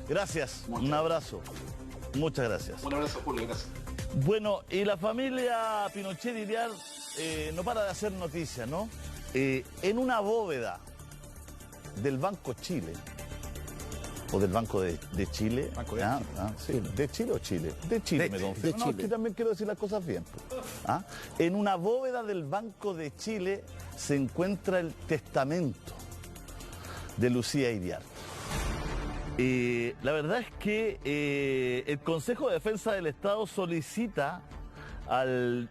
Gracias, un abrazo. Muchas gracias. Un abrazo, Julio, gracias. Bueno, y la familia Pinochet Iriart no para de hacer noticias, ¿no? En una bóveda del Banco Chile, o del Banco de Chile. Banco de Chile. Sí. ¿De Chile o Chile? De Chile, me confío. No, aquí también quiero decir las cosas bien. En una bóveda del Banco de Chile se encuentra el testamento de Lucía Iriart. La verdad es que el Consejo de Defensa del Estado solicita al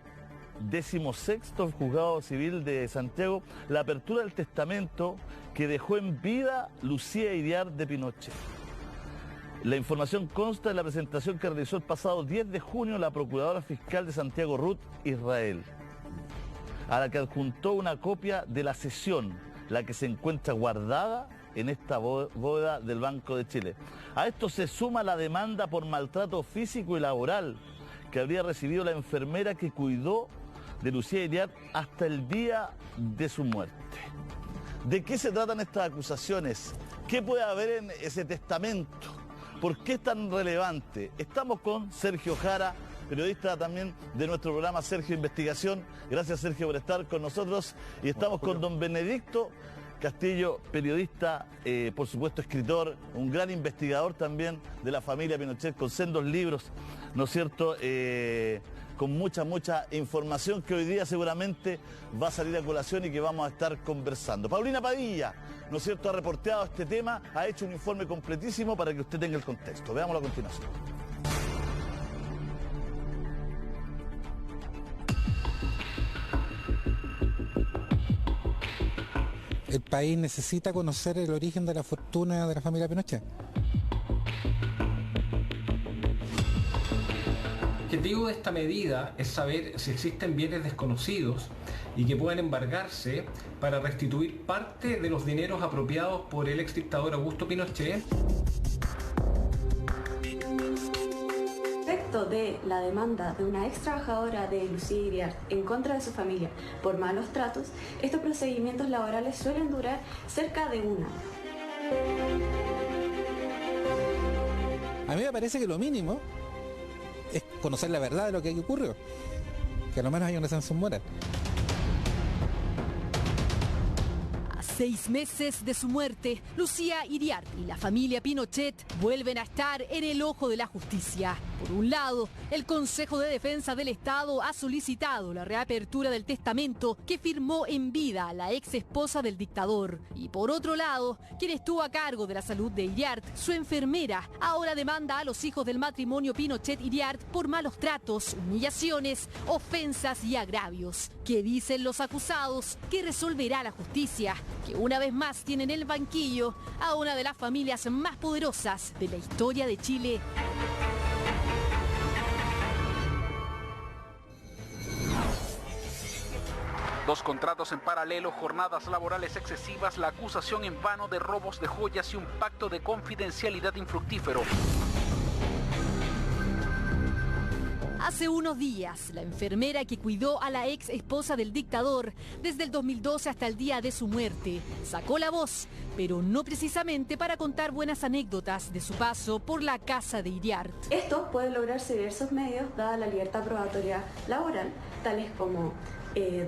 16º Juzgado Civil de Santiago la apertura del testamento que dejó en vida Lucía Iriart de Pinochet. La información consta de la presentación que realizó el pasado 10 de junio la Procuradora Fiscal de Santiago, Ruth Israel, a la que adjuntó una copia de la sesión, la que se encuentra guardada en esta bóveda del Banco de Chile. A esto se suma la demanda por maltrato físico y laboral que habría recibido la enfermera que cuidó de Lucía Iriart hasta el día de su muerte. ¿De qué se tratan estas acusaciones? ¿Qué puede haber en ese testamento? ¿Por qué es tan relevante? Estamos con Sergio Jara, periodista también de nuestro programa Sergio Investigación. Gracias, Sergio, por estar con nosotros. Y estamos con don Benedicto Castillo, periodista, por supuesto escritor, un gran investigador también de la familia Pinochet, con sendos libros, ¿no es cierto?, con mucha información que hoy día seguramente va a salir a colación y que vamos a estar conversando. Paulina Padilla, ¿no es cierto?, ha reporteado este tema, ha hecho un informe completísimo para que usted tenga el contexto. Veámoslo a continuación. El país necesita conocer el origen de la fortuna de la familia Pinochet. El objetivo de esta medida es saber si existen bienes desconocidos y que pueden embargarse para restituir parte de los dineros apropiados por el exdictador Augusto Pinochet. Respecto de la demanda de una ex trabajadora de Lucía Iriart en contra de su familia por malos tratos, estos procedimientos laborales suelen durar cerca de un año. A mí me parece que lo mínimo es conocer la verdad de lo que aquí ocurrió, que a lo menos hay una sanción moral. 6 meses de su muerte, Lucía Iriart y la familia Pinochet vuelven a estar en el ojo de la justicia. Por un lado, el Consejo de Defensa del Estado ha solicitado la reapertura del testamento que firmó en vida la ex esposa del dictador. Y por otro lado, quien estuvo a cargo de la salud de Iriart, su enfermera, ahora demanda a los hijos del matrimonio Pinochet-Iriart por malos tratos, humillaciones, ofensas y agravios. ¿Qué dicen los acusados? ¿Qué resolverá la justicia? Que una vez más tienen en el banquillo a una de las familias más poderosas de la historia de Chile. Dos contratos en paralelo, jornadas laborales excesivas, la acusación en vano de robos de joyas y un pacto de confidencialidad infructífero. Hace unos días, la enfermera que cuidó a la ex esposa del dictador desde el 2012 hasta el día de su muerte, sacó la voz, pero no precisamente para contar buenas anécdotas de su paso por la casa de Iriart. Esto puede lograrse diversos medios, dada la libertad probatoria laboral, tales como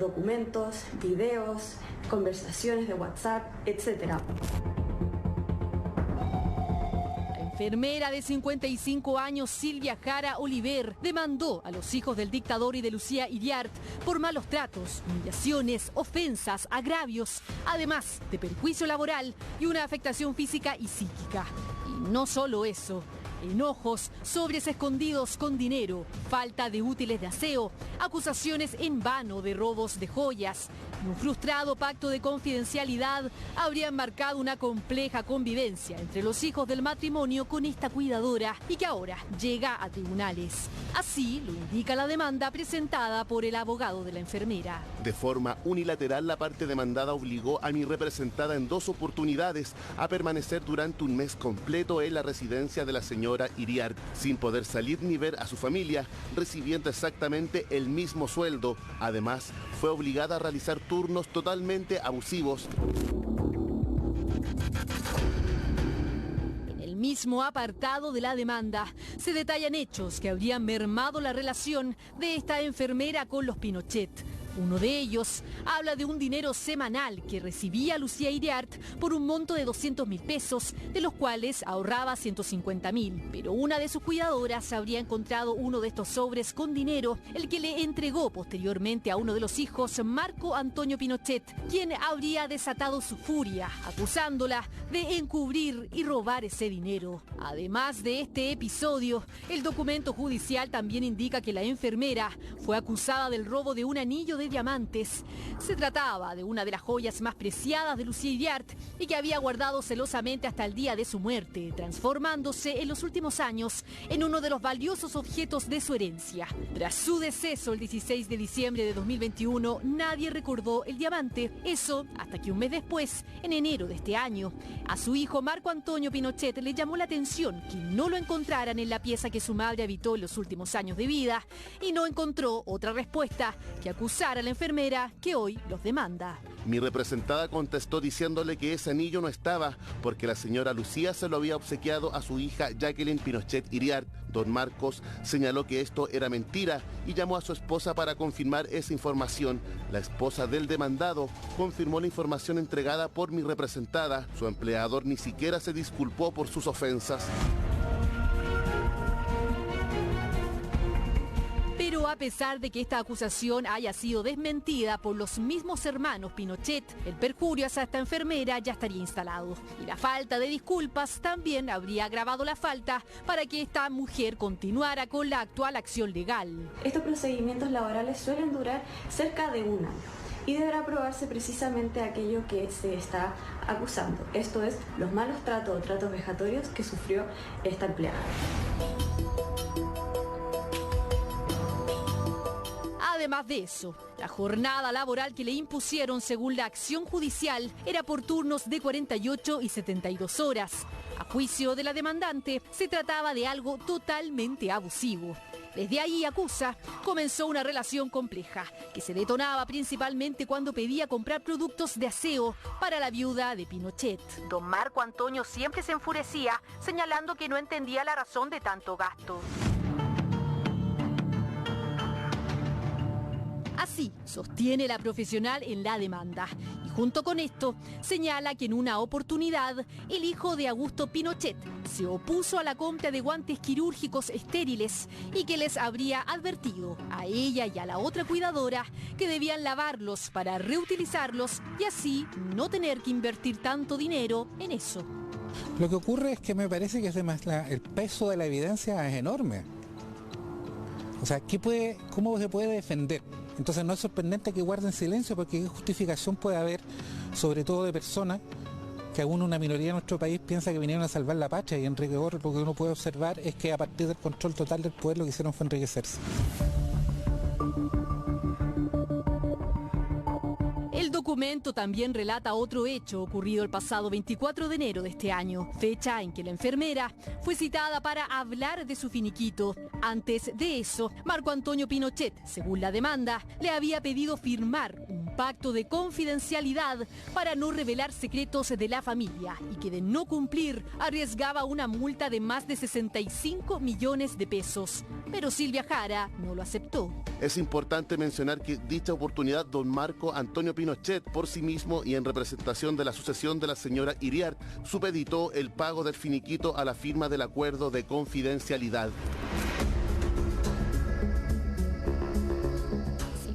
documentos, videos, conversaciones de WhatsApp, etc. La enfermera de 55 años, Silvia Jara Oliver, demandó a los hijos del dictador y de Lucía Iriart por malos tratos, humillaciones, ofensas, agravios, además de perjuicio laboral y una afectación física y psíquica. Y no solo eso. Enojos, sobres escondidos con dinero, falta de útiles de aseo, acusaciones en vano de robos de joyas y un frustrado pacto de confidencialidad habrían marcado una compleja convivencia entre los hijos del matrimonio con esta cuidadora y que ahora llega a tribunales. Así lo indica la demanda presentada por el abogado de la enfermera. De forma unilateral, la parte demandada obligó a mi representada en 2 oportunidades a permanecer durante un mes completo en la residencia de la señora Iriart, sin poder salir ni ver a su familia, recibiendo exactamente el mismo sueldo. Además, fue obligada a realizar turnos totalmente abusivos. En el mismo apartado de la demanda se detallan hechos que habrían mermado la relación de esta enfermera con los Pinochet. Uno de ellos habla de un dinero semanal que recibía Lucía Iriart por un monto de 200.000 pesos, de los cuales ahorraba 150.000. Pero una de sus cuidadoras habría encontrado uno de estos sobres con dinero, el que le entregó posteriormente a uno de los hijos, Marco Antonio Pinochet, quien habría desatado su furia, acusándola de encubrir y robar ese dinero. Además de este episodio, el documento judicial también indica que la enfermera fue acusada del robo de un anillo de diamantes. Se trataba de una de las joyas más preciadas de Lucía Iriart y que había guardado celosamente hasta el día de su muerte, transformándose en los últimos años en uno de los valiosos objetos de su herencia. Tras su deceso el 16 de diciembre de 2021, nadie recordó el diamante. Eso hasta que un mes después, en enero de este año, a su hijo Marco Antonio Pinochet le llamó la atención que no lo encontraran en la pieza que su madre habitó en los últimos años de vida y no encontró otra respuesta que acusar a la enfermera que hoy los demanda. Mi representada contestó diciéndole que ese anillo no estaba porque la señora Lucía se lo había obsequiado a su hija Jacqueline Pinochet Iriart. Don Marcos señaló que esto era mentira y llamó a su esposa para confirmar esa información. La esposa del demandado confirmó la información entregada por mi representada. Su empleador ni siquiera se disculpó por sus ofensas. Pero a pesar de que esta acusación haya sido desmentida por los mismos hermanos Pinochet, el perjurio hacia esta enfermera ya estaría instalado. Y la falta de disculpas también habría agravado la falta para que esta mujer continuara con la actual acción legal. Estos procedimientos laborales suelen durar cerca de un año y deberá probarse precisamente aquello que se está acusando. Esto es, los malos tratos o tratos vejatorios que sufrió esta empleada. Además de eso, la jornada laboral que le impusieron según la acción judicial era por turnos de 48 y 72 horas. A juicio de la demandante, se trataba de algo totalmente abusivo. Desde ahí, acusa, comenzó una relación compleja, que se detonaba principalmente cuando pedía comprar productos de aseo para la viuda de Pinochet. Don Marco Antonio siempre se enfurecía, señalando que no entendía la razón de tanto gasto. Así sostiene la profesional en la demanda. Y junto con esto, señala que en una oportunidad, el hijo de Augusto Pinochet se opuso a la compra de guantes quirúrgicos estériles y que les habría advertido a ella y a la otra cuidadora que debían lavarlos para reutilizarlos y así no tener que invertir tanto dinero en eso. Lo que ocurre es que me parece que el peso de la evidencia es enorme. O sea, ¿cómo se puede defender? Entonces no es sorprendente que guarden silencio porque qué justificación puede haber, sobre todo de personas que aún una minoría de nuestro país piensa que vinieron a salvar la patria y en rigor lo que uno puede observar es que a partir del control total del poder lo que hicieron fue enriquecerse. El documento también relata otro hecho ocurrido el pasado 24 de enero de este año, fecha en que la enfermera fue citada para hablar de su finiquito. Antes de eso, Marco Antonio Pinochet, según la demanda, le había pedido firmar un pacto de confidencialidad para no revelar secretos de la familia y que de no cumplir arriesgaba una multa de más de 65 millones de pesos. Pero Silvia Jara no lo aceptó. Es importante mencionar que dicha oportunidad don Marco Antonio Pinochet, por sí mismo y en representación de la sucesión de la señora Iriart, supeditó el pago del finiquito a la firma del acuerdo de confidencialidad.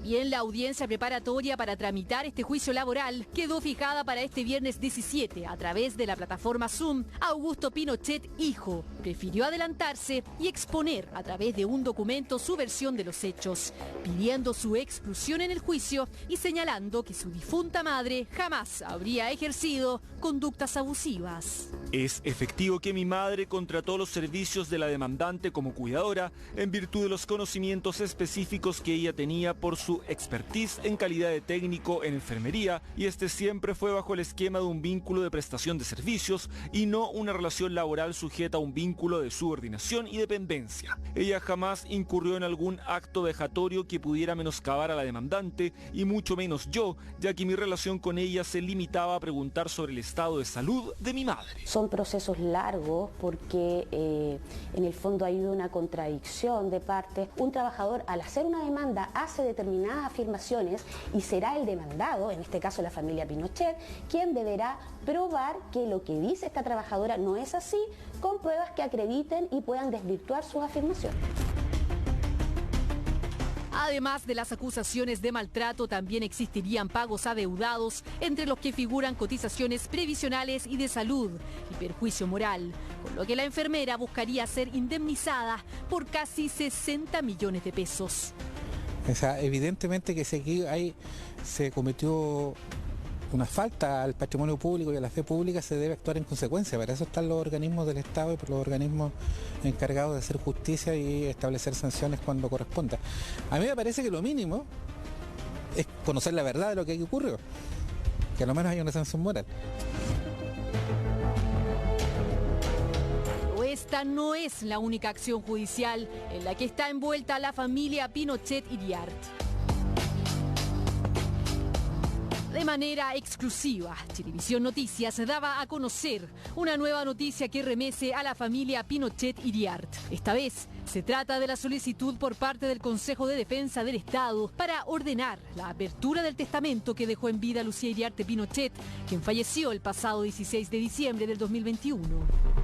Bien, la audiencia preparatoria para tramitar este juicio laboral quedó fijada para este viernes 17 a través de la plataforma Zoom. Augusto Pinochet, hijo, prefirió adelantarse y exponer a través de un documento su versión de los hechos, pidiendo su exclusión en el juicio y señalando que su difunta madre jamás habría ejercido conductas abusivas. Es efectivo que mi madre contrató los servicios de la demandante como cuidadora en virtud de los conocimientos específicos que ella tenía por su su expertise en calidad de técnico en enfermería, y este siempre fue bajo el esquema de un vínculo de prestación de servicios y no una relación laboral sujeta a un vínculo de subordinación y dependencia. Ella jamás incurrió en algún acto vejatorio que pudiera menoscabar a la demandante, y mucho menos yo, ya que mi relación con ella se limitaba a preguntar sobre el estado de salud de mi madre. Son procesos largos porque en el fondo ha habido una contradicción de parte. Un trabajador al hacer una demanda hace determinadas afirmaciones y será el demandado, en este caso la familia Pinochet, quien deberá probar que lo que dice esta trabajadora no es así, con pruebas que acrediten y puedan desvirtuar sus afirmaciones. Además de las acusaciones de maltrato, también existirían pagos adeudados, entre los que figuran cotizaciones previsionales y de salud y perjuicio moral, con lo que la enfermera buscaría ser indemnizada por casi 60 millones de pesos. O sea, evidentemente que si aquí se cometió una falta al patrimonio público y a la fe pública, se debe actuar en consecuencia. Para eso están los organismos del Estado y los organismos encargados de hacer justicia y establecer sanciones cuando corresponda. A mí me parece que lo mínimo es conocer la verdad de lo que ocurrió, que a lo menos haya una sanción moral. Esta no es la única acción judicial en la que está envuelta la familia Pinochet-Iriart. De manera exclusiva, Chilevisión Noticias daba a conocer una nueva noticia que remece a la familia Pinochet-Iriart. Esta vez se trata de la solicitud por parte del Consejo de Defensa del Estado para ordenar la apertura del testamento que dejó en vida Lucía Iriarte Pinochet, quien falleció el pasado 16 de diciembre del 2021.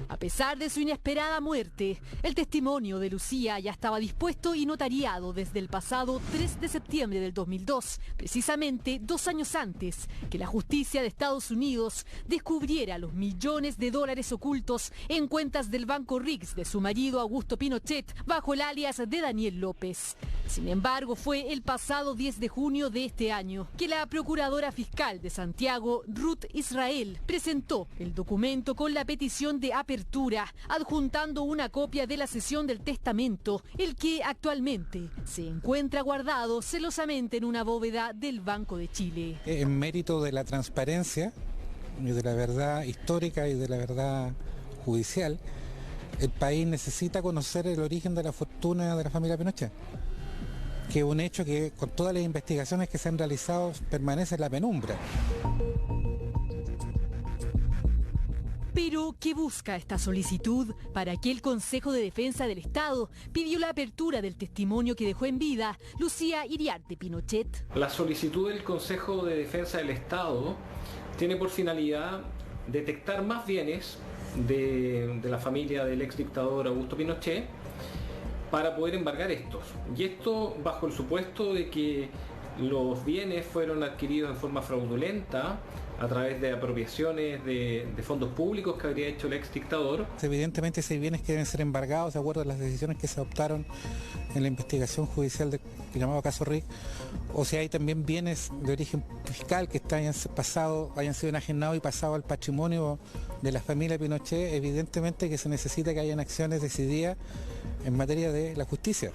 A pesar de su inesperada muerte, el testimonio de Lucía ya estaba dispuesto y notariado desde el pasado 3 de septiembre del 2002, precisamente 2 años antes que la justicia de Estados Unidos descubriera los millones de dólares ocultos en cuentas del Banco Riggs de su marido Augusto Pinochet bajo el alias de Daniel López. Sin embargo, fue el pasado 10 de junio de este año que la Procuradora Fiscal de Santiago, Ruth Israel, presentó el documento con la petición de apertura, adjuntando una copia de la cesión del testamento, el que actualmente se encuentra guardado celosamente en una bóveda del Banco de Chile. En mérito de la transparencia y de la verdad histórica y de la verdad judicial, el país necesita conocer el origen de la fortuna de la familia Pinochet, que es un hecho que con todas las investigaciones que se han realizado permanece en la penumbra. Pero, ¿qué busca esta solicitud? ¿Para qué el Consejo de Defensa del Estado pidió la apertura del testimonio que dejó en vida Lucía Iriarte Pinochet? La solicitud del Consejo de Defensa del Estado tiene por finalidad detectar más bienes de la familia del exdictador Augusto Pinochet para poder embargar estos. Y esto bajo el supuesto de que los bienes fueron adquiridos en forma fraudulenta a través de apropiaciones de fondos públicos que habría hecho el ex dictador. Evidentemente, si hay bienes que deben ser embargados de acuerdo a las decisiones que se adoptaron en la investigación judicial del llamado caso Riggs, o si hay también bienes de origen fiscal que hayan sido enajenados y pasados al patrimonio de la familia Pinochet, evidentemente que se necesita que hayan acciones decididas en materia de la justicia.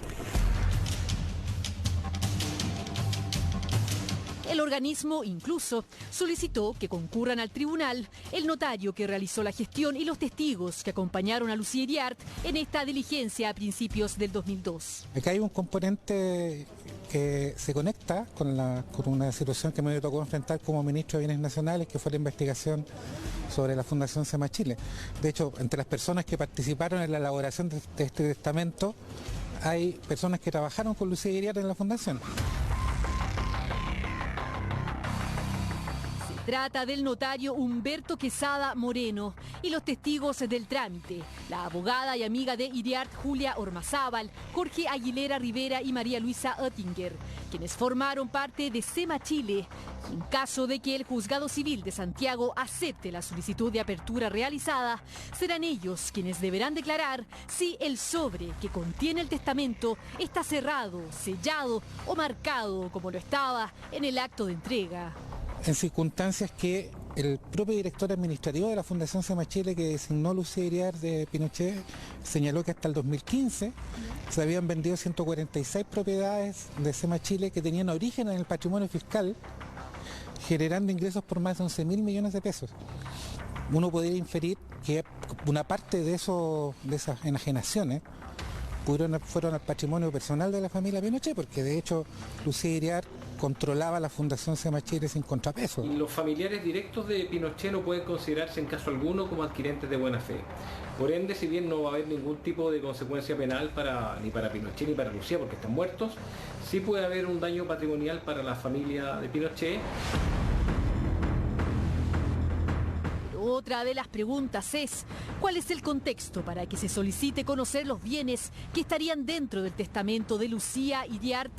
El organismo incluso solicitó que concurran al tribunal el notario que realizó la gestión y los testigos que acompañaron a Lucía Iriart en esta diligencia a principios del 2002. Acá hay un componente que se conecta con una situación que me tocó enfrentar como ministro de Bienes Nacionales, que fue la investigación sobre la Fundación SEMA Chile. De hecho, entre las personas que participaron en la elaboración de este testamento, hay personas que trabajaron con Lucía Iriart en la fundación. Trata del notario Humberto Quesada Moreno y los testigos del trámite, la abogada y amiga de Iriart Julia Ormazábal, Jorge Aguilera Rivera y María Luisa Oettinger, quienes formaron parte de SEMA Chile. En caso de que el Juzgado Civil de Santiago acepte la solicitud de apertura realizada, serán ellos quienes deberán declarar si el sobre que contiene el testamento está cerrado, sellado o marcado como lo estaba en el acto de entrega. En circunstancias que el propio director administrativo de la Fundación SEMA Chile, que designó Lucía Iriart de Pinochet, señaló que hasta el 2015 se habían vendido 146 propiedades de SEMA Chile que tenían origen en el patrimonio fiscal, generando ingresos por más de 11.000 millones de pesos. Uno podría inferir que una parte de esas enajenaciones fueron al patrimonio personal de la familia Pinochet, porque de hecho Lucía Iriart controlaba la Fundación SEMA Chile sin contrapeso. Los familiares directos de Pinochet no pueden considerarse en caso alguno como adquirentes de buena fe. Por ende, si bien no va a haber ningún tipo de consecuencia penal ni para Pinochet ni para Lucía, porque están muertos, sí puede haber un daño patrimonial para la familia de Pinochet. Otra de las preguntas es, ¿cuál es el contexto para que se solicite conocer los bienes que estarían dentro del testamento de Lucía Iriart?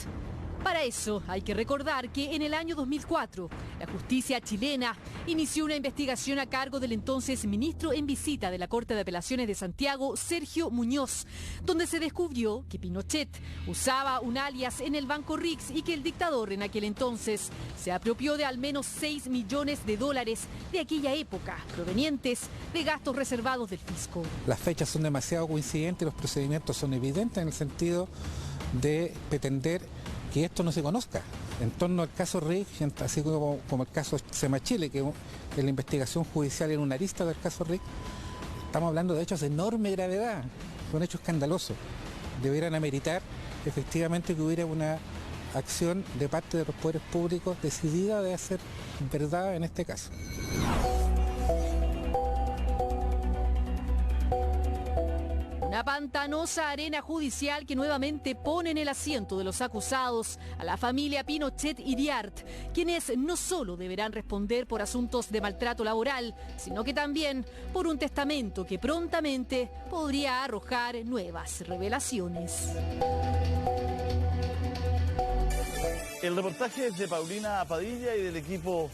Para eso hay que recordar que en el año 2004 la justicia chilena inició una investigación a cargo del entonces ministro en visita de la Corte de Apelaciones de Santiago, Sergio Muñoz, donde se descubrió que Pinochet usaba un alias en el Banco Rix y que el dictador en aquel entonces se apropió de al menos $6 millones de aquella época, provenientes de gastos reservados del fisco. Las fechas son demasiado coincidentes, los procedimientos son evidentes en el sentido de pretender que esto no se conozca. En torno al caso RIC, así como el caso SEMA Chile, que es la investigación judicial en una arista del caso RIC, estamos hablando de hechos de enorme gravedad, son hechos escandalosos. Deberían ameritar efectivamente que hubiera una acción de parte de los poderes públicos decidida de hacer verdad en este caso. Una pantanosa arena judicial que nuevamente pone en el asiento de los acusados a la familia Pinochet Iriart, quienes no solo deberán responder por asuntos de maltrato laboral, sino que también por un testamento que prontamente podría arrojar nuevas revelaciones. El reportaje es de Paulina Padilla y del equipo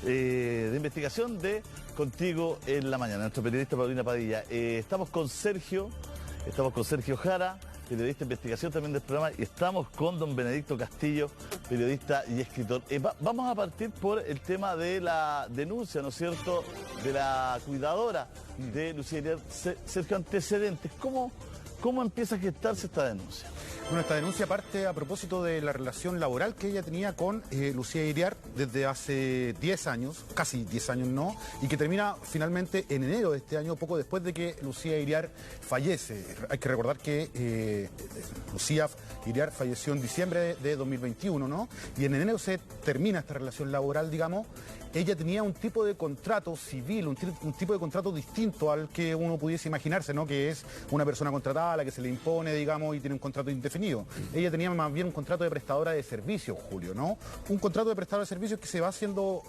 de investigación de Contigo en la Mañana, nuestro periodista Paulina Padilla. Estamos con Sergio Jara, periodista de investigación también del programa, y estamos con don Benedicto Castillo, periodista y escritor. Vamos a partir por el tema de la denuncia, ¿no es cierto?, de la cuidadora de Lucía Iriart. Sergio, antecedentes, ¿cómo empieza a gestarse esta denuncia? Bueno, esta denuncia parte a propósito de la relación laboral que ella tenía con Lucía Iriart desde hace 10 años, casi 10 años no, y que termina finalmente en enero de este año, poco después de que Lucía Iriart fallece. Hay que recordar que Lucía Iriart falleció en diciembre de 2021, ¿no? Y en enero se termina esta relación laboral, digamos. Ella tenía un tipo de contrato civil, un tipo de contrato distinto al que uno pudiese imaginarse, ¿no? Que es una persona contratada a la que se le impone, digamos, y tiene un contrato indefinido. Ella tenía más bien un contrato de prestadora de servicios, Julio, ¿no? Un contrato de prestadora de servicios que se va haciendo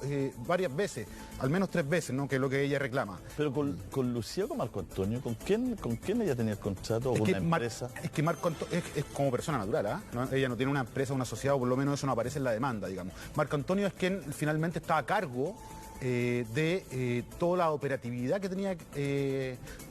varias veces, al menos 3 veces, ¿no? Que es lo que ella reclama. Pero con Lucía o con Marco Antonio, ¿con quién ella tenía el contrato? ¿O con una empresa? Es que Marco Antonio es como persona natural, ¿ah? ¿No? Ella no tiene una empresa, una sociedad, o por lo menos eso no aparece en la demanda, digamos. Marco Antonio es quien finalmente está a cargo de toda la operatividad que tenía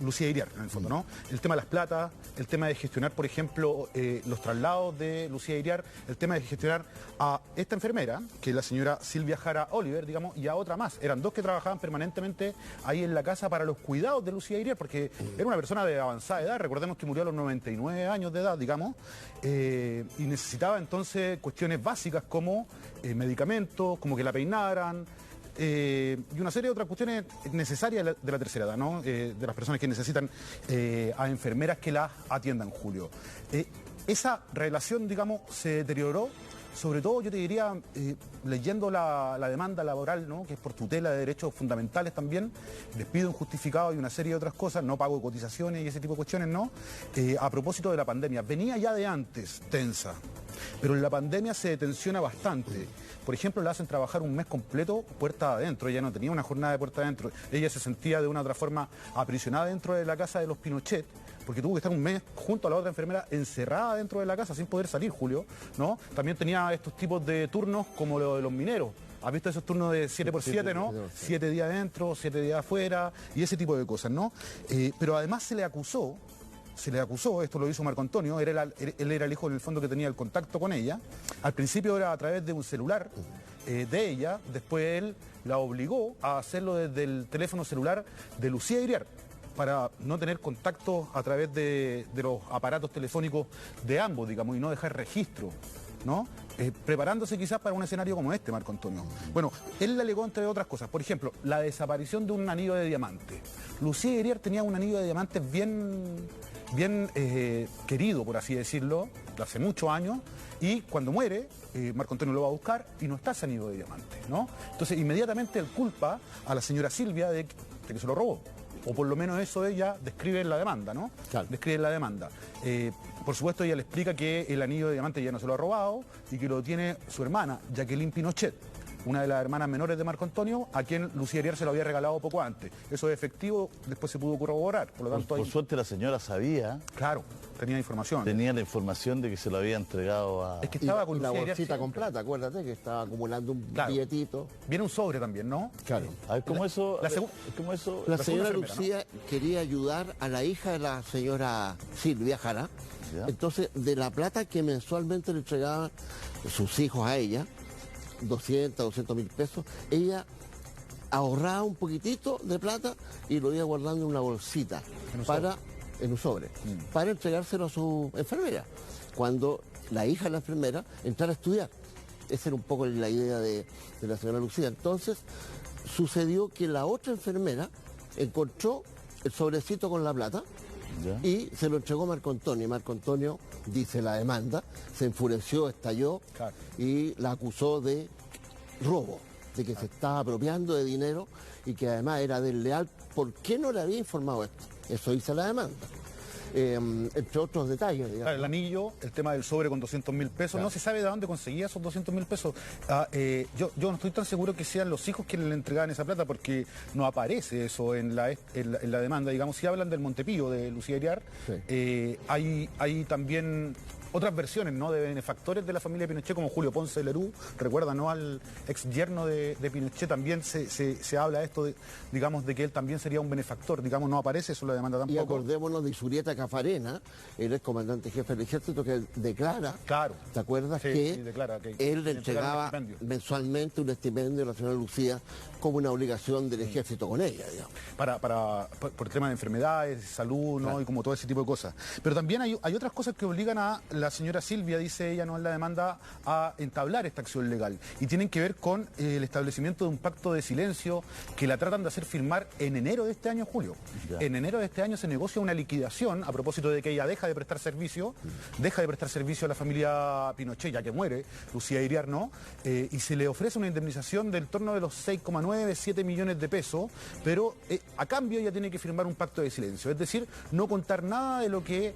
Lucía Iriart, en el fondo, ¿no? El tema de las platas, el tema de gestionar, por ejemplo, los traslados de Lucía Iriart, el tema de gestionar a esta enfermera, que es la señora Silvia Jara Oliver, digamos, y a otra más. Eran 2 que trabajaban permanentemente ahí en la casa para los cuidados de Lucía Iriart, porque era una persona de avanzada edad, recordemos que murió a los 99 años de edad, digamos, y necesitaba entonces cuestiones básicas como medicamentos, como que la peinaran, y una serie de otras cuestiones necesarias de la tercera edad, ¿no? De las personas que necesitan a enfermeras que las atiendan, Julio. Esa relación, digamos, se deterioró, sobre todo, yo te diría, leyendo la demanda laboral, ¿no? Que es por tutela de derechos fundamentales también, despido injustificado y una serie de otras cosas, no pago de cotizaciones y ese tipo de cuestiones, ¿no? A propósito de la pandemia. Venía ya de antes tensa, pero en la pandemia se tensiona bastante. Por ejemplo, la hacen trabajar un mes completo puerta adentro. Ella no tenía una jornada de puerta adentro. Ella se sentía de una u otra forma aprisionada dentro de la casa de los Pinochet, porque tuvo que estar un mes junto a la otra enfermera encerrada dentro de la casa sin poder salir, Julio, ¿no? También tenía estos tipos de turnos como lo de los mineros. ¿Has visto esos turnos de 7x7, no? 7 días adentro, 7 días afuera y ese tipo de cosas, ¿no? Pero además se le acusó, esto lo hizo Marco Antonio, él era el hijo en el fondo que tenía el contacto con ella. Al principio era a través de un celular de ella, después él la obligó a hacerlo desde el teléfono celular de Lucía Iriart, para no tener contacto a través de los aparatos telefónicos de ambos, digamos, y no dejar registro, ¿no? Preparándose quizás para un escenario como este, Marco Antonio. Bueno, él le alegó, entre otras cosas, por ejemplo, la desaparición de un anillo de diamante. Lucía Iriart tenía un anillo de diamantes bien querido, por así decirlo, de hace muchos años, y cuando muere, Marco Antonio lo va a buscar y no está ese anillo de diamantes, ¿no? Entonces, inmediatamente él culpa a la señora Silvia de que se lo robó. O por lo menos eso ella describe en la demanda, ¿no? Claro. Describe en la demanda. Por supuesto, ella le explica que el anillo de diamante ya no se lo ha robado y que lo tiene su hermana, Jacqueline Pinochet, una de las hermanas menores de Marco Antonio, a quien Lucía Iriart se lo había regalado poco antes. Eso es efectivo, después se pudo corroborar. Por lo tanto, por suerte la señora sabía. Claro, tenía información. Tenía la información de que se lo había entregado a... Es que estaba con la Lucía bolsita Iriart con plata, acuérdate que estaba acumulando un Claro. billetito. Viene un sobre también, ¿no? Claro. A ver, ¿cómo eso? La La señora segunda enfermera, Lucía quería ayudar a la hija de la señora Silvia Jara. Ya. Entonces, de la plata que mensualmente le entregaban sus hijos a ella, 200.000 pesos, ella ahorraba un poquitito de plata y lo iba guardando en una bolsita en un sobre, para entregárselo a su enfermera. Cuando la hija de la enfermera entrara a estudiar. Esa era un poco la idea de la señora Lucía. Entonces, sucedió que la otra enfermera encontró el sobrecito con la plata. Ya. Y se lo entregó Marco Antonio. Y Marco Antonio, dice la demanda, se enfureció, estalló y la acusó de robo, de que se estaba apropiando de dinero y que además era desleal. ¿Por qué no le había informado esto? Eso dice la demanda. Entre otros detalles, digamos. Claro, el anillo, el tema del sobre con 200.000 pesos, Claro. no se sabe de dónde conseguía esos 200.000 pesos. Yo no estoy tan seguro que sean los hijos quienes le entregaban esa plata, porque no aparece eso en la demanda. Digamos, si hablan del Montepío, de Lucía Iriart, hay también otras versiones, ¿no?, de benefactores de la familia Pinochet, como Julio Ponce de Lerú, recuerda, ¿no?, al ex yerno de Pinochet. También se habla esto, digamos, de que él también sería un benefactor. Digamos, no aparece eso en la demanda tampoco. Y acordémonos de Isurieta Cafarena, el ex comandante jefe del ejército, que declara, ¿te acuerdas? Sí, que sí, declara que él le le entregaron entregaba un estipendio. mensualmente un estipendio a la señora Lucía como una obligación del ejército con ella, digamos. Por temas de enfermedades, salud, ¿no? Claro. Y como todo ese tipo de cosas. Pero también hay otras cosas que obligan a la señora Silvia, dice ella, ¿no?, en la demanda, a entablar esta acción legal. Y tienen que ver con el establecimiento de un pacto de silencio que la tratan de hacer firmar en enero de este año, Julio. Ya. En enero de este año se negocia una liquidación a propósito de que ella deja de prestar servicio a la familia Pinochet, ya que muere, Lucía Iriart, ¿no? Y se le ofrece una indemnización del torno de los 6,9, 7 millones de pesos, pero a cambio ella tiene que firmar un pacto de silencio, es decir, no contar nada de lo que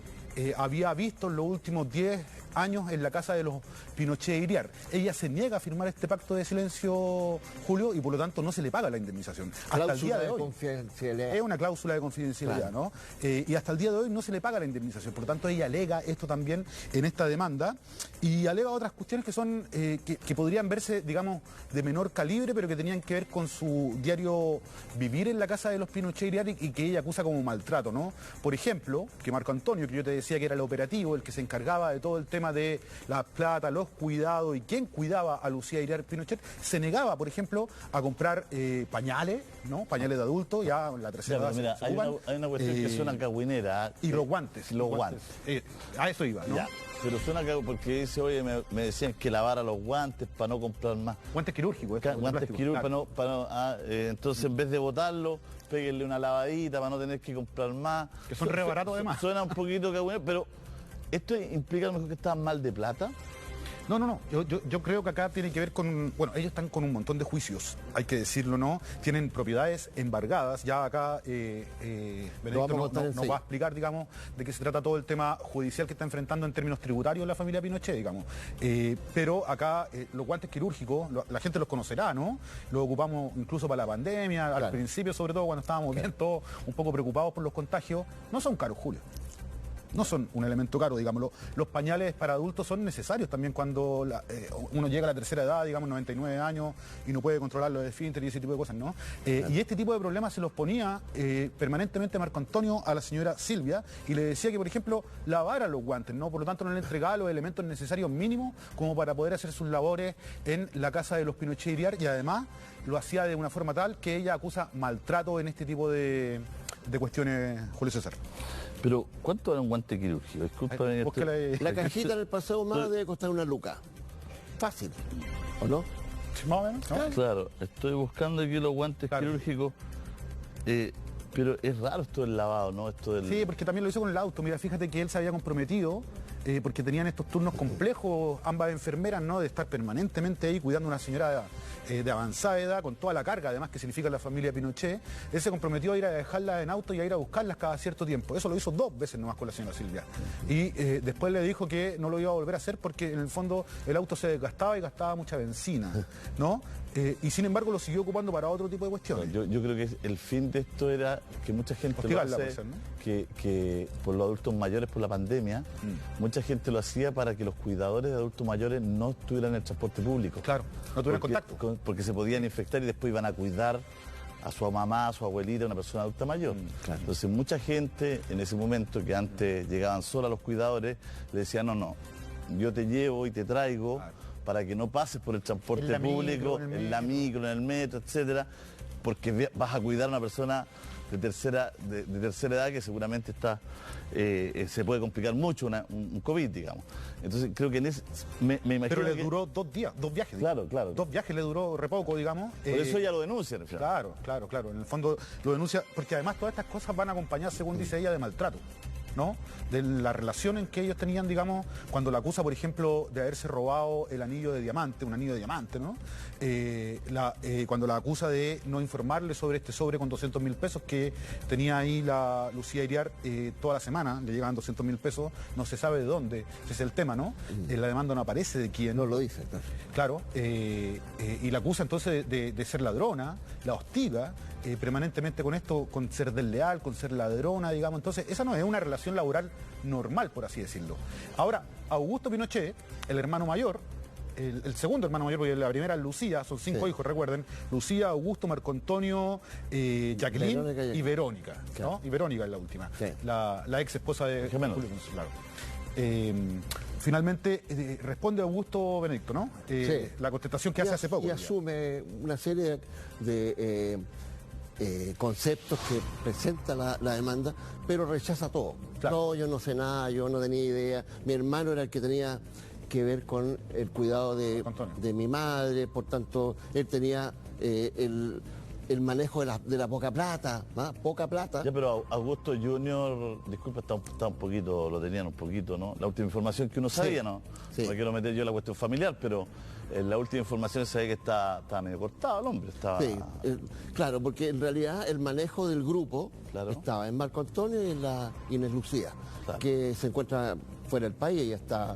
había visto en los últimos 10 años en la casa de los Pinochet Iriart. Ella se niega a firmar este pacto de silencio, Julio, y por lo tanto no se le paga la indemnización. Hasta el día de hoy. Confidencialidad. Es una cláusula de confidencialidad, Claro. ¿no? Y hasta el día de hoy no se le paga la indemnización. Por lo tanto, ella alega esto también en esta demanda y alega otras cuestiones que son que podrían verse, digamos, de menor calibre, pero que tenían que ver con su diario vivir en la casa de los Pinochet Iriart y que ella acusa como maltrato, ¿no? Por ejemplo, que Marco Antonio, que yo te decía que era el operativo, el que se encargaba de todo el tema de la plata, los cuidados y quién cuidaba a Lucía Iriart Pinochet, se negaba, por ejemplo, a comprar pañales, ¿no? Pañales de adulto, ya la tercera edad Mira, se hay ocupan. una cuestión que suena cagüinera. Y los guantes. Los guantes. A eso iba, ¿no? Ya, pero suena porque dice, oye, me decían que lavara los guantes para no comprar más. Guantes quirúrgicos. Guantes quirúrgicos, entonces en vez de botarlo, péguenle una lavadita para no tener que comprar más. Que son re baratos además. Suena un poquito cagüinero, pero ¿esto implica a lo mejor que estaban mal de plata? No. Yo creo que acá tiene que ver con... Bueno, ellos están con un montón de juicios, hay que decirlo, ¿no? Tienen propiedades embargadas. Ya acá Benedicto nos va a explicar, digamos, de qué se trata todo el tema judicial que está enfrentando en términos tributarios la familia Pinochet, digamos. Pero acá los guantes quirúrgicos, la gente los conocerá, ¿no? Los ocupamos incluso para la pandemia, al principio, sobre todo cuando estábamos bien todos un poco preocupados por los contagios. No son caros, Julio. no son un elemento caro, digamos. Los pañales para adultos son necesarios también cuando uno llega a la tercera edad, digamos 99 años, y no puede controlar los esfínteres y ese tipo de cosas, ¿no? Claro. Y este tipo de problemas se los ponía permanentemente Marco Antonio a la señora Silvia y le decía que, por ejemplo, lavara los guantes, ¿no? Por lo tanto, no le entregaba los elementos necesarios mínimos como para poder hacer sus labores en la casa de los Pinochet Iriar, y además lo hacía de una forma tal que ella acusa maltrato en este tipo de cuestiones, Julio César. Pero, ¿cuánto vale un guante quirúrgico? Disculpa, la cajita en el Paseo Humada debe costar una luca. Fácil, ¿o no? Más o menos, ¿no? Claro, estoy buscando aquí los guantes quirúrgicos, pero es raro esto del lavado, ¿no? Sí, porque también lo hizo con el auto. Mira, fíjate que él se había comprometido, porque tenían estos turnos complejos, ambas enfermeras, ¿no? De estar permanentemente ahí cuidando a una señora de avanzada edad, con toda la carga, además, que significa la familia Pinochet. Él se comprometió a ir a dejarlas en auto y a ir a buscarlas cada cierto tiempo. Eso lo hizo 2 veces nomás con la señora Silvia. Y después le dijo que no lo iba a volver a hacer porque en el fondo el auto se desgastaba y gastaba mucha benzina, ¿no? Y sin embargo lo siguió ocupando para otro tipo de cuestiones. Yo creo que el fin de esto era que mucha gente lo hace, ¿no? que por los adultos mayores, por la pandemia, mucha gente lo hacía para que los cuidadores de adultos mayores no estuvieran en el transporte público. Claro, no tuvieran contacto. Porque se podían infectar y después iban a cuidar a su mamá, a su abuelita, una persona adulta mayor. Claro. Entonces mucha gente en ese momento, que antes llegaban sola a los cuidadores, le decían, no, yo te llevo y te traigo, claro, para que no pases por el transporte público, en la micro, en el metro, etcétera, porque vas a cuidar a una persona de tercera edad que seguramente está se puede complicar mucho un COVID, digamos. Entonces creo que me imagino. Pero le duró 2 días, 2 viajes. Claro. 2 viajes le duró re poco, digamos. Por eso ya lo denuncian. Claro. En el fondo lo denuncia, porque además todas estas cosas van acompañadas, según dice ella, de maltrato, ¿no? De la relación en que ellos tenían, digamos, cuando la acusa, por ejemplo, de haberse robado el anillo de diamante, un anillo de diamante, ¿no? Cuando la acusa de no informarle sobre este sobre con 200.000 pesos que tenía ahí la Lucía Iriar toda la semana, le llegaban 200.000 pesos, no se sabe de dónde, ese es el tema, ¿no? La demanda no aparece de quién. No lo dice, claro. Y la acusa entonces de ser ladrona, la hostiga permanentemente con esto, con ser desleal, con ser ladrona, digamos. Entonces, esa no es una relación laboral normal, por así decirlo. Ahora, Augusto Pinochet, el hermano mayor, el segundo hermano mayor, porque la primera es Lucía, son 5 hijos, recuerden, Lucía, Augusto, Marco Antonio, Jacqueline y Verónica, claro, ¿no? Y Verónica es la última, la ex esposa de Julio, claro. Finalmente responde Augusto Benedicto, ¿no? La contestación que hace hace poco. Y asume una serie de conceptos que presenta la demanda, pero rechaza todo. Claro. No, yo no sé nada, yo no tenía idea. Mi hermano era el que tenía que ver con el cuidado de mi madre, por tanto, él tenía el manejo de la poca plata, ¿no? Poca plata. Ya, pero Augusto Junior, disculpa, está un poquito, lo tenían un poquito, ¿no? La última información que uno sabía, ¿no? Sí. No me quiero meter yo en la cuestión familiar, pero en la última información se ve que está medio cortado el hombre. Sí, claro, porque en realidad el manejo del grupo estaba en Marco Antonio y en Lucía, que se encuentra fuera del país, ella está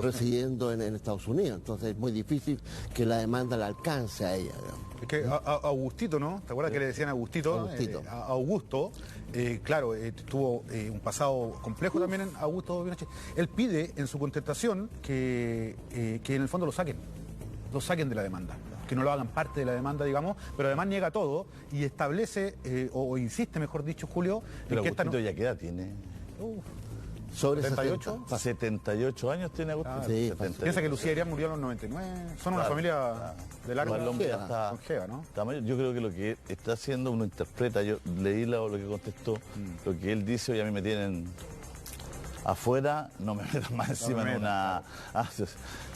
residiendo en Estados Unidos, entonces es muy difícil que la demanda la alcance a ella, digamos. Es que Augustito, ¿no? ¿Te acuerdas que le decían Augustito? Augusto, claro, tuvo un pasado complejo también en Augusto Pinochet. Él pide en su contestación que en el fondo lo saquen de la demanda, que no lo hagan parte de la demanda, digamos, pero además niega todo y establece, o insiste, mejor dicho, Julio, pero en que Augustito ya qué edad tiene. Sobre 78. 78 años tiene Augusto. Sí, piensa que Lucía Iriar murió a los 99. Son una familia de larga longeva, ¿no? Yo creo que lo que está haciendo uno interpreta, yo leí lo que contestó, lo que él dice, hoy a mí me tienen afuera, no me metan más encima en una...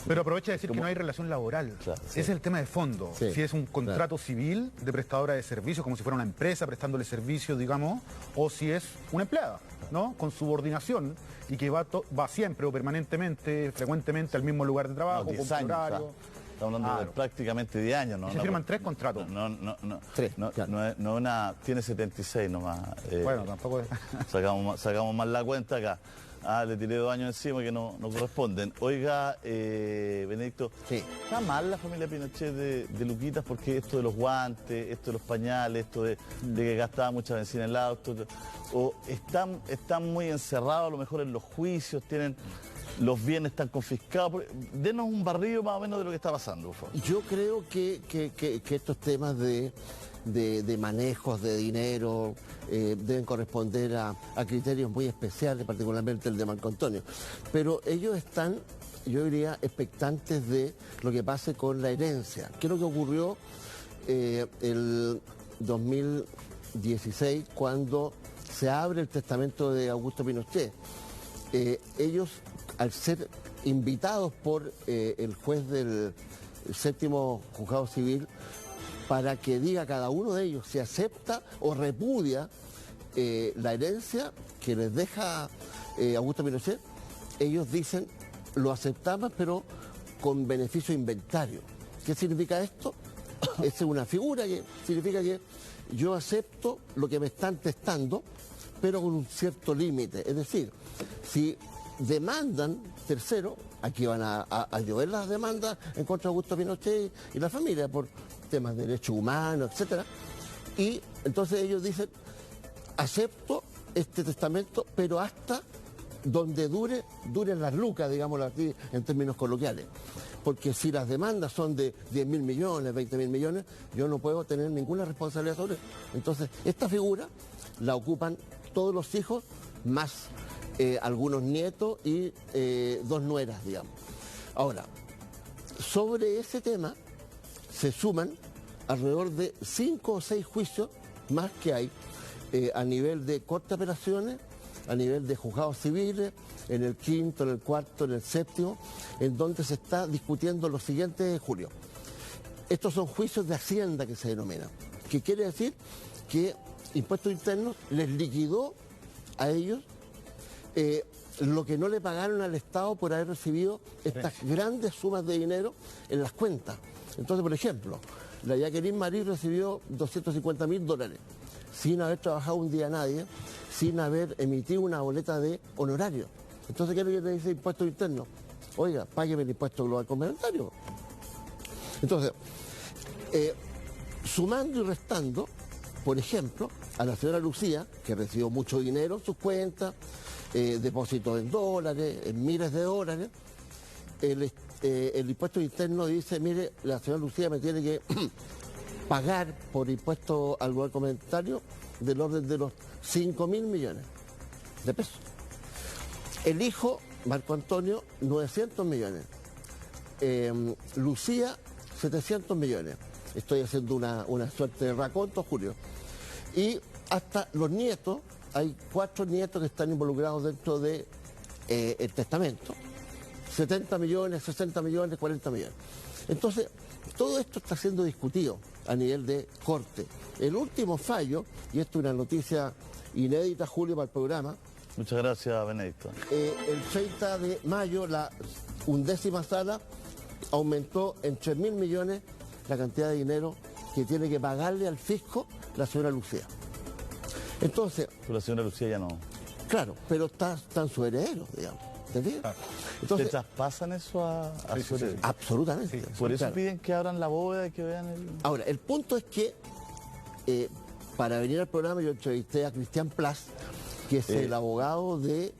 Pero aprovecha de decir que no hay relación laboral. Claro, ese es el tema de fondo. Sí, si es un contrato civil de prestadora de servicios, como si fuera una empresa prestándole servicios, digamos, o si es una empleada, ¿no? Con subordinación y que va siempre o permanentemente, frecuentemente al mismo lugar de trabajo, con su horario. Estamos hablando de prácticamente 10 años, ¿no? Se firman 3 contratos. Tiene 76 nomás. Bueno, tampoco es... sacamos más la cuenta acá. Le tiré 2 años encima que no corresponden. Oiga, Benedicto, sí. ¿Está mal la familia Pinochet de Luquitas? Porque esto de los guantes, esto de los pañales, esto de que gastaba mucha benzina en el auto, o están muy encerrados a lo mejor en los juicios, tienen... Los bienes están confiscados. Denos un barrido más o menos de lo que está pasando, por favor. Yo creo que estos temas de manejos de dinero deben corresponder a criterios muy especiales, particularmente el de Marco Antonio. Pero ellos están, yo diría, expectantes de lo que pase con la herencia. ¿Qué es lo que ocurrió el 2016 cuando se abre el testamento de Augusto Pinochet? Ellos, al ser invitados por el juez del 7º Juzgado Civil para que diga cada uno de ellos si acepta o repudia la herencia que les deja Augusto Pinochet, ellos dicen, lo aceptamos pero con beneficio de inventario. ¿Qué significa esto? Esa es una figura que significa que yo acepto lo que me están testando, pero con un cierto límite. Es decir, si demandan tercero, aquí van a llover las demandas en contra de Augusto Pinochet y la familia por temas de derechos humanos, etc. Y entonces ellos dicen, acepto este testamento, pero hasta donde duren las lucas, digámoslo así, en términos coloquiales. Porque si las demandas son de 10.000 millones, 20.000 millones, yo no puedo tener ninguna responsabilidad sobre eso. Entonces, esta figura la ocupan todos los hijos, más algunos nietos y 2 nueras, digamos. Ahora, sobre ese tema se suman alrededor de 5 o 6 juicios más que hay a nivel de corte de apelaciones, a nivel de juzgados civiles, en el 5º, en el 4º, en el 7º, en donde se está discutiendo lo siguiente, Julio. Estos son juicios de Hacienda que se denominan, que quiere decir que Impuestos Internos les liquidó a ellos lo que no le pagaron al Estado por haber recibido estas grandes sumas de dinero en las cuentas. Entonces, por ejemplo, la Jacqueline Marí recibió $250.000 sin haber trabajado un día nadie, sin haber emitido una boleta de honorario. Entonces, ¿qué es lo que le dice Impuestos Internos? Oiga, págueme el impuesto global complementario. Entonces, sumando y restando, por ejemplo, a la señora Lucía, que recibió mucho dinero en sus cuentas, depósitos en dólares, en miles de dólares, el impuesto interno dice, mire, la señora Lucía me tiene que pagar por impuesto al global complementario del orden de los 5.000 millones de pesos. El hijo, Marco Antonio, 900 millones. Lucía, 700 millones. Estoy haciendo una suerte de raconto, Julio. Y hasta los nietos, hay 4 nietos que están involucrados dentro del testamento. 70 millones, 60 millones, 40 millones. Entonces, todo esto está siendo discutido a nivel de corte. El último fallo, y esto es una noticia inédita, Julio, para el programa. Muchas gracias, Benedicto. El 30 de mayo, la 11ª sala aumentó en 3.000 millones la cantidad de dinero que tiene que pagarle al fisco la señora Lucía. Entonces... Pero la señora Lucía ya no... Claro, pero están sus herederos, digamos. ¿Entendés? Entonces, ¿te traspasan eso a su heredo? Absolutamente. Sí. Por eso piden que abran la bóveda y que vean el... Ahora, el punto es que para venir al programa yo entrevisté a Cristian Plas, que es el abogado de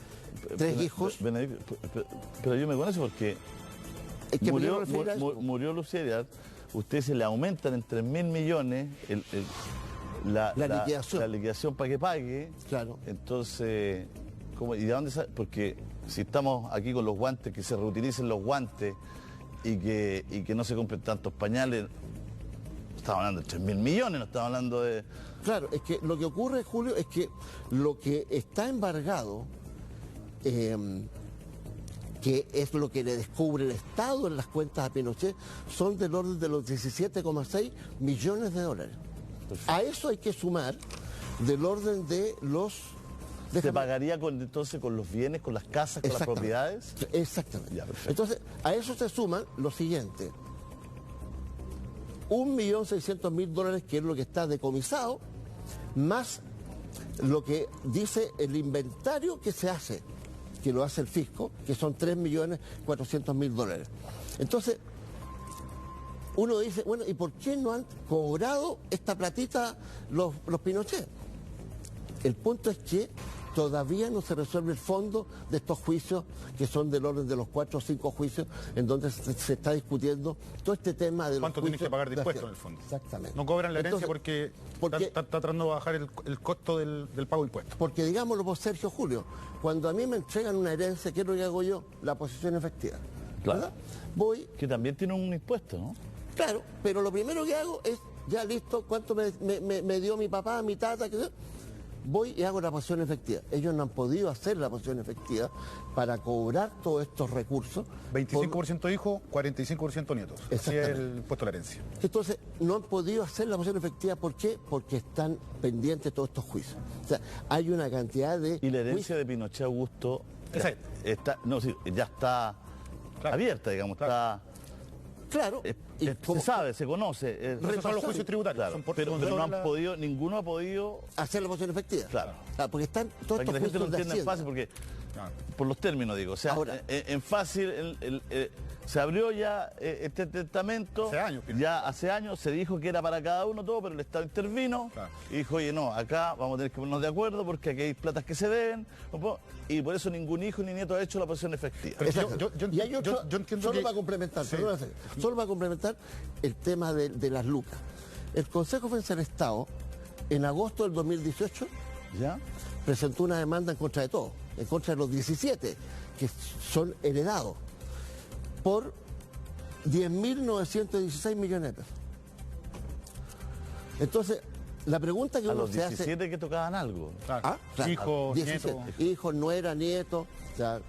3 hijos. Pero yo me conozco porque es que murió Lucía, usted se le aumentan en 3.000 millones la liquidación para que pague. Claro. Entonces, ¿cómo, y de dónde sale? Porque si estamos aquí con los guantes, que se reutilicen los guantes y que no se compren tantos pañales, estamos hablando de 3.000 millones, no estamos hablando de... Claro, es que lo que ocurre, Julio, es que lo que está embargado, que es lo que le descubre el Estado en las cuentas a Pinochet, son del orden de los 17,6 millones de dólares. Perfecto. A eso hay que sumar del orden de los... ¿Se pagaría entonces con los bienes, con las casas, con las propiedades? Exactamente. Ya, perfecto. Entonces, a eso se suman lo siguiente. $1.600.000, que es lo que está decomisado, más lo que dice el inventario que se hace que lo hace el fisco, que son 3.400.000 dólares. Entonces, uno dice, bueno, ¿y por qué no han cobrado esta platita los Pinochet? El punto es que todavía no se resuelve el fondo de estos juicios, que son del orden de los 4 o 5 juicios, en donde se está discutiendo todo este tema de los ¿Cuánto tienen que pagar de impuestos en el fondo? Exactamente. No cobran la herencia porque está tratando de bajar el costo del pago de impuestos. Porque digámoslo por Sergio Julio, cuando a mí me entregan una herencia, ¿qué es lo que hago yo? La posesión efectiva. Claro. ¿Verdad? Voy... Que también tiene un impuesto, ¿no? Claro, pero lo primero que hago es, ya listo, ¿cuánto me dio mi papá, mi tata? ¿Qué? Voy y hago la posesión efectiva. Ellos no han podido hacer la posesión efectiva para cobrar todos estos recursos. 25% hijos, 45% nietos. Así es el impuesto a la herencia. Entonces, no han podido hacer la posesión efectiva. ¿Por qué? Porque están pendientes todos estos juicios. O sea, hay una cantidad de... Y la herencia de Pinochet, Augusto, ya está abierta, digamos, está... Claro. Se sabe, se conoce. Esos son los juicios tributarios. Claro, pero no han podido, ninguno ha podido... hacer la posesión efectiva. Claro. Porque están todos para que estos la gente lo juicios de entienda Hacienda. fácil, porque por los términos digo. O sea, ahora, en fácil, se abrió ya este testamento. Hace años. Ya hace años se dijo que era para cada uno todo, pero el Estado intervino y dijo, oye, no, acá vamos a tener que ponernos de acuerdo porque aquí hay platas que se deben. Y por eso ningún hijo ni nieto ha hecho la posesión efectiva. Y hay otro, solo para complementar, solo para complementar el tema de las lucas. El Consejo de Defensa del Estado, en agosto del 2018, presentó una demanda en contra de todos, en contra de los 17 que son heredados, por 10.916 millones de pesos. Entonces, la pregunta que uno se hace... A los 17 que tocaban algo. Claro. Hijos, nietos. Hijos, nuera, nietos, o sea,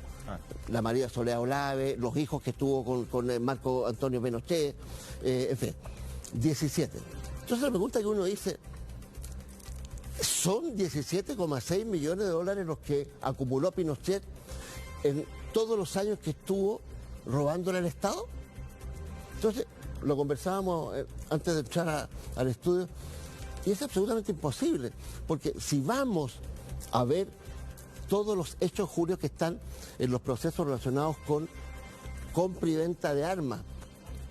la María Soledad Olave, los hijos que estuvo con el Marco Antonio Pinochet, en fin, 17. Entonces la pregunta que uno dice, ¿son 17,6 millones de dólares los que acumuló Pinochet en todos los años que estuvo robándole al Estado? Entonces, lo conversábamos antes de entrar al estudio, y es absolutamente imposible, porque si vamos a ver todos los hechos, Julio, que están en los procesos relacionados con compra y venta de armas,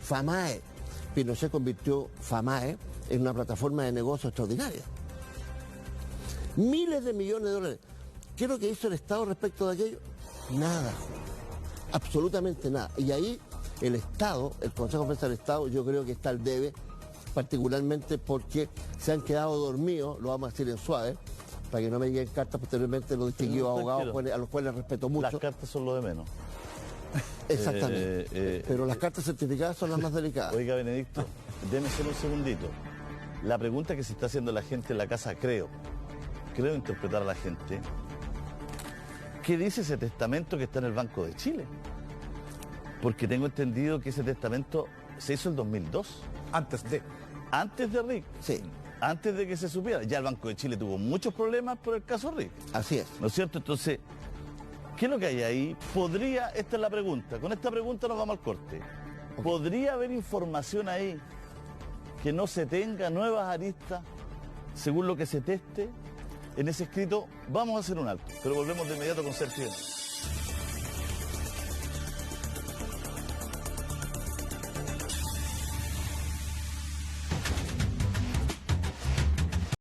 FAMAE, Pinochet convirtió FAMAE en una plataforma de negocio extraordinaria. Miles de millones de dólares. ¿Qué es lo que hizo el Estado respecto de aquello? Nada, absolutamente nada. Y ahí el Estado, el Consejo de Defensa del Estado, yo creo que está al debe, particularmente porque se han quedado dormidos, lo vamos a decir en suave, para que no me lleguen cartas posteriormente los distinguidos abogados a los cuales respeto mucho. Las cartas son lo de menos. Exactamente. Pero las cartas certificadas son las más delicadas. Oiga, Benedicto, déme solo un segundito. La pregunta que se está haciendo la gente en la casa, creo interpretar a la gente, ¿qué dice ese testamento que está en el Banco de Chile? Porque tengo entendido que ese testamento se hizo en 2002. Antes de Rick. Sí. Antes de que se supiera. Ya el Banco de Chile tuvo muchos problemas por el caso Rick. Así es. ¿No es cierto? Entonces, ¿qué es lo que hay ahí? Esta es la pregunta, con esta pregunta nos vamos al corte. ¿Podría haber información ahí que no se tenga, nuevas aristas, según lo que se teste en ese escrito? Vamos a hacer un alto, pero volvemos de inmediato con Sergio.